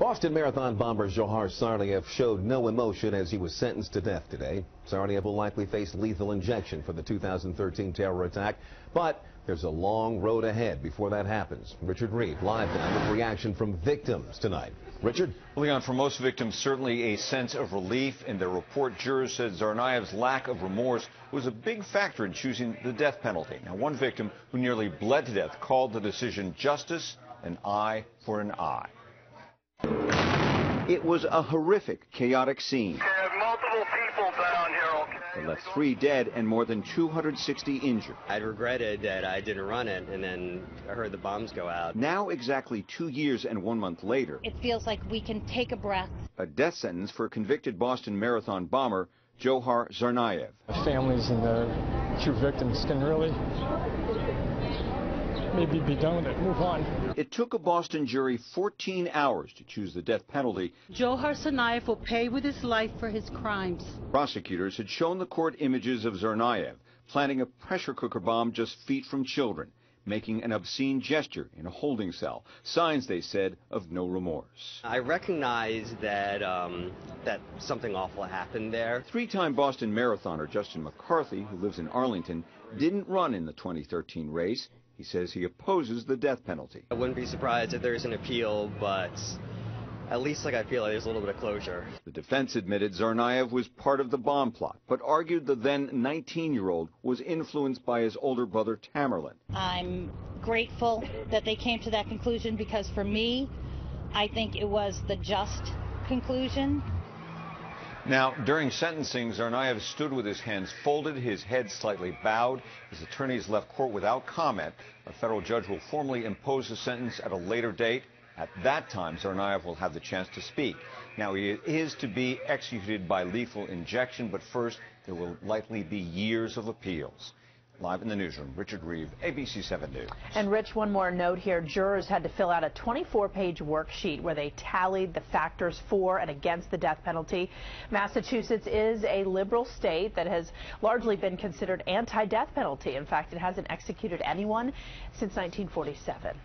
Boston Marathon bomber Johar Tsarnaev showed no emotion as he was sentenced to death today. Tsarnaev will likely face lethal injection for the 2013 terror attack, but there's a long road ahead before that happens. Richard Reeve live now with reaction from victims tonight. Richard? Leon, for most victims, certainly a sense of relief. In their report, jurors said Tsarnaev's lack of remorse was a big factor in choosing the death penalty. Now, one victim who nearly bled to death called the decision justice, an eye for an eye. It was a horrific, chaotic scene. Multiple people down here. It left 3 dead and more than 260 injured. I regretted that I didn't run it, and then I heard the bombs go out. Now, exactly 2 years and 1 month later, it feels like we can take a breath. A death sentence for convicted Boston Marathon bomber Johar Tsarnaev. The families and the 2 victims can really maybe be done with it, move on. It took a Boston jury 14 hours to choose the death penalty. Johar Tsarnaev will pay with his life for his crimes. Prosecutors had shown the court images of Tsarnaev planting a pressure cooker bomb just feet from children, making an obscene gesture in a holding cell. Signs, they said, of no remorse. I recognize that that something awful happened there. 3-time Boston marathoner Justin McCarthy, who lives in Arlington, didn't run in the 2013 race. He says he opposes the death penalty. I wouldn't be surprised if there's an appeal, but at least I feel like there's a little bit of closure. The defense admitted Tsarnaev was part of the bomb plot, but argued the then 19-year-old was influenced by his older brother Tamerlan. I'm grateful that they came to that conclusion because for me, I think it was the just conclusion. Now, during sentencing, Tsarnaev stood with his hands folded, his head slightly bowed. His attorneys left court without comment. A federal judge will formally impose a sentence at a later date. At that time, Tsarnaev will have the chance to speak. Now, he is to be executed by lethal injection, but first, there will likely be years of appeals. Live in the newsroom, Richard Reeve, ABC 7 News. And Rich, one more note here. Jurors had to fill out a 24-page worksheet where they tallied the factors for and against the death penalty. Massachusetts is a liberal state that has largely been considered anti-death penalty. In fact, it hasn't executed anyone since 1947.